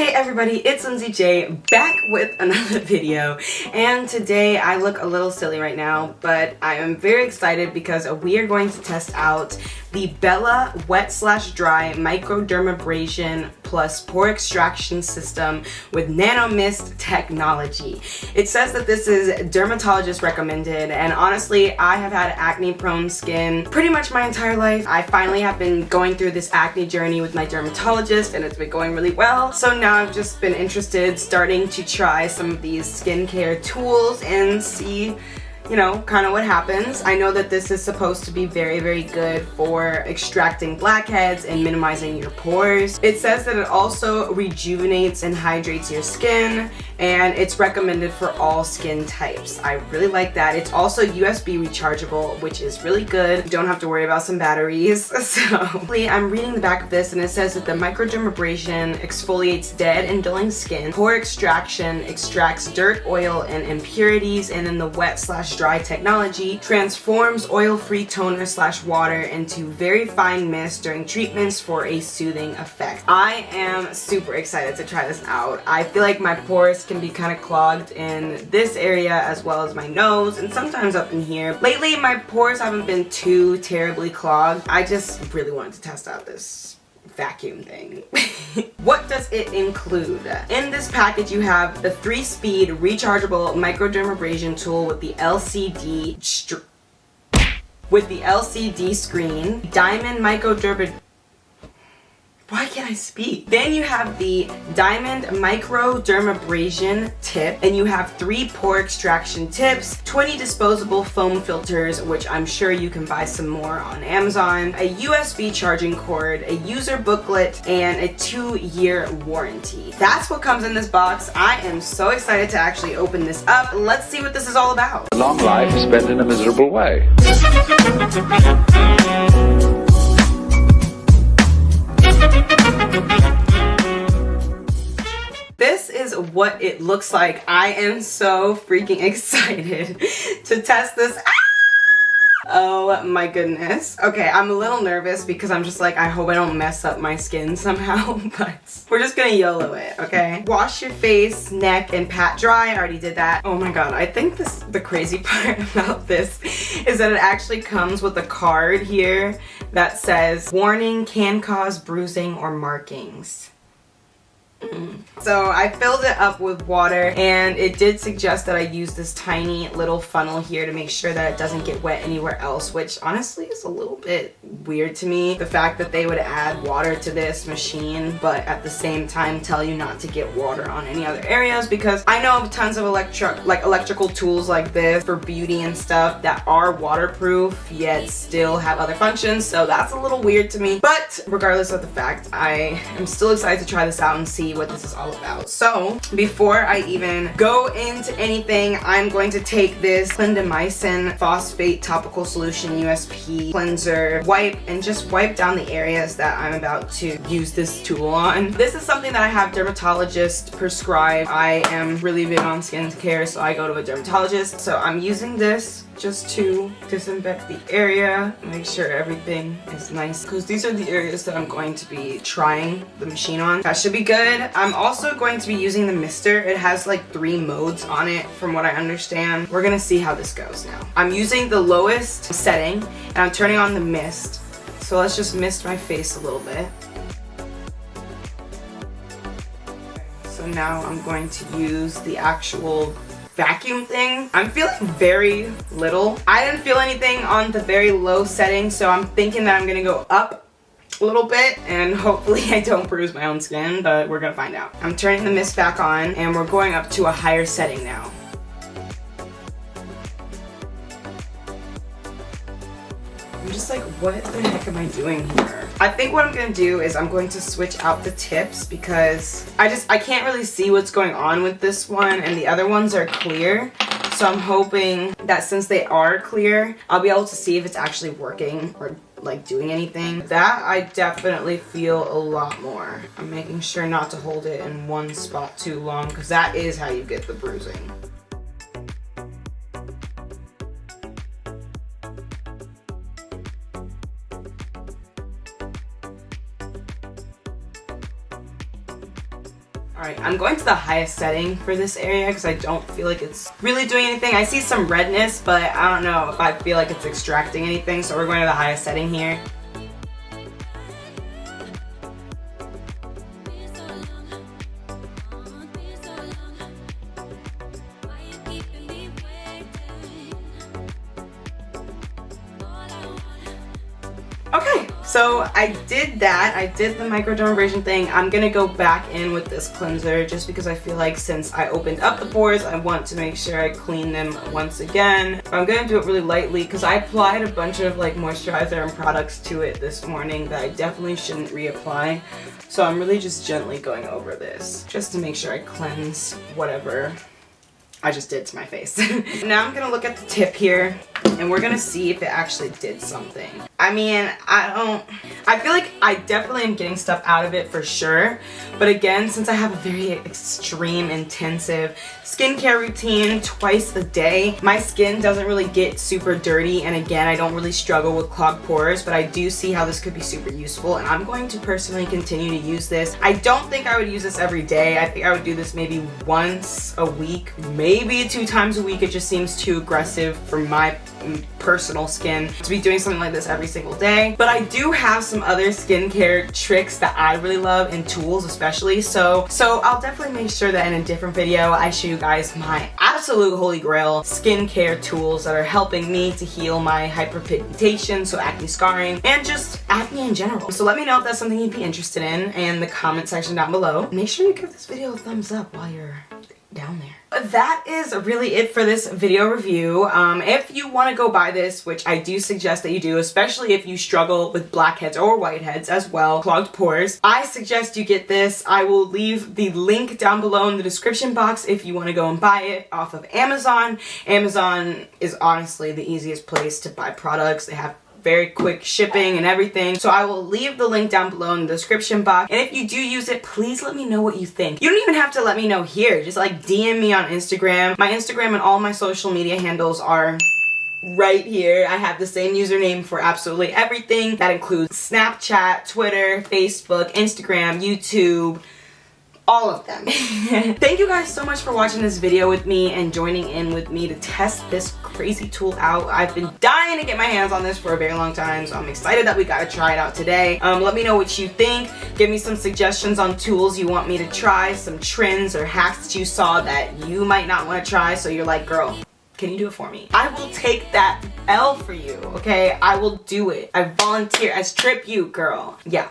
Hey everybody, it's Lindsay Jay back with another video, and today I look a little silly right now, but I am very excited because we are going to test out the Bella Wet/Dry Microdermabrasion plus Pore Extraction System with Nano Mist technology. It says that this is dermatologist recommended, and honestly, I have had acne prone skin pretty much my entire life. I finally have been going through this acne journey with my dermatologist, and it's been going really well. So now I've just been interested starting to try some of these skincare tools and see, you know, kind of what happens. I know that this is supposed to be very, very good for extracting blackheads and minimizing your pores. It says that it also rejuvenates and hydrates your skin, and it's recommended for all skin types. I really like that. It's also USB rechargeable, which is really good. You don't have to worry about some batteries. So I'm reading the back of this, and it says that the microdermabrasion exfoliates dead and dulling skin. Pore extraction extracts dirt, oil, and impurities, and then the Wet/Dry technology transforms oil-free toner/water into very fine mist during treatments for a soothing effect. I am super excited to try this out. I feel like my pores can be kind of clogged in this area as well as my nose and sometimes up in here. Lately, my pores haven't been too terribly clogged. I just really wanted to test out this vacuum thing. What does it include? In this package you have the 3-speed rechargeable microdermabrasion tool with the LCD screen, diamond microdermabrasion. Why can't I speak? Then you have the diamond microdermabrasion tip, and you have 3 pore extraction tips, 20 disposable foam filters, which I'm sure you can buy some more on Amazon, a USB charging cord, a user booklet, and a 2-year warranty. That's what comes in this box. I am so excited to actually open this up. Let's see what this is all about. A long life is spent in a miserable way. This is what it looks like. I am so freaking excited to test this out. Oh my goodness. Okay, I'm a little nervous because I'm just like, I hope I don't mess up my skin somehow, but we're just gonna YOLO it, okay? Wash your face, neck, and pat dry. I already did that. Oh my god, I think the crazy part about this is that it actually comes with a card here that says, warning, can cause bruising or markings. So I filled it up with water, and it did suggest that I use this tiny little funnel here to make sure that it doesn't get wet anywhere else, which honestly is a little bit weird to me. The fact that they would add water to this machine, but at the same time tell you not to get water on any other areas, because I know of tons of electrical tools like this for beauty and stuff that are waterproof yet still have other functions, so that's a little weird to me. But regardless of the fact, I am still excited to try this out and see what this is all about. So before I even go into anything, I'm going to take this clindamycin phosphate topical solution USP cleanser wipe and just wipe down the areas that I'm about to use this tool on. This is something that I have dermatologist prescribed. I am really big on skincare, so I go to a dermatologist. So I'm using this just to disinfect the area, make sure everything is nice, because these are the areas that I'm going to be trying the machine on. That should be good. I'm also going to be using the mister. It has like 3 modes on it from what I understand. We're gonna see how this goes now. I'm using the lowest setting, and I'm turning on the mist. So let's just mist my face a little bit. So now I'm going to use the actual vacuum thing. I'm feeling very little. I didn't feel anything on the very low setting, so I'm thinking that I'm gonna go up a little bit, and hopefully I don't bruise my own skin, but we're gonna find out. I'm turning the mist back on, and we're going up to a higher setting now. I'm just like, what the heck am I doing here? I think what I'm gonna do is I'm going to switch out the tips, because I can't really see what's going on with this one, and the other ones are clear. So I'm hoping that since they are clear, I'll be able to see if it's actually working or like doing anything. That I definitely feel a lot more. I'm making sure not to hold it in one spot too long, because that is how you get the bruising. Alright, I'm going to the highest setting for this area because I don't feel like it's really doing anything. I see some redness, but I don't know if I feel like it's extracting anything, so we're going to the highest setting here. Okay, so I did that. I did the microdermabrasion thing. I'm gonna go back in with this cleanser just because I feel like since I opened up the pores, I want to make sure I clean them once again. I'm gonna do it really lightly because I applied a bunch of like moisturizer and products to it this morning that I definitely shouldn't reapply. So I'm really just gently going over this just to make sure I cleanse whatever I just did to my face. Now I'm gonna look at the tip here and we're gonna see if it actually did something. I mean, I feel like I definitely am getting stuff out of it for sure. But again, since I have a very extreme, intensive skincare routine twice a day, my skin doesn't really get super dirty. And again, I don't really struggle with clogged pores, but I do see how this could be super useful. And I'm going to personally continue to use this. I don't think I would use this every day. I think I would do this maybe once a week, maybe 2 times a week. It just seems too aggressive for my personal skin to be doing something like this every single day. But I do have some other skincare tricks that I really love and tools especially, so I'll definitely make sure that in a different video I show you guys my absolute holy grail skincare tools that are helping me to heal my hyperpigmentation, so acne scarring, and just acne in general. So let me know if that's something you'd be interested in the comment section down below. Make sure you give this video a thumbs up while you're down there. That is really it for this video review. If you want to go buy this, which I do suggest that you do, especially if you struggle with blackheads or whiteheads as well, clogged pores, I suggest you get this. I will leave the link down below in the description box if you want to go and buy it off of Amazon. Amazon is honestly the easiest place to buy products. They have very quick shipping and everything. So I will leave the link down below in the description box. And if you do use it, please let me know what you think. You don't even have to let me know here. Just like DM me on Instagram. My Instagram and all my social media handles are right here. I have the same username for absolutely everything. That includes Snapchat, Twitter, Facebook, Instagram, YouTube, all of them. Thank you guys so much for watching this video with me and joining in with me to test this crazy tool out. I've been dying to get my hands on this for a very long time, so I'm excited that we got to try it out today. Let me know what you think. Give me some suggestions on tools you want me to try, some trends or hacks that you saw that you might not want to try, so you're like, girl, can you do it for me? I will take that L for you, okay? I will do it. I volunteer. I strip you, girl. Yeah.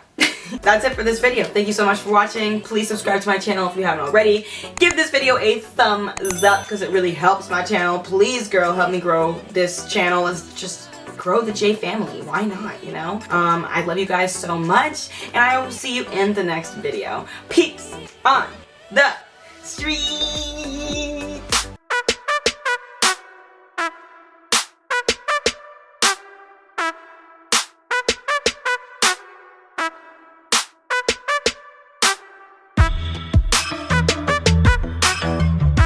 That's it for this video. Thank you so much for watching. Please subscribe to my channel if you haven't already. Give this video a thumbs up because it really helps my channel. Please, girl, help me grow this channel. Let's just grow the J family. Why not, you know? I love you guys so much, and I will see you in the next video. Peace on the street.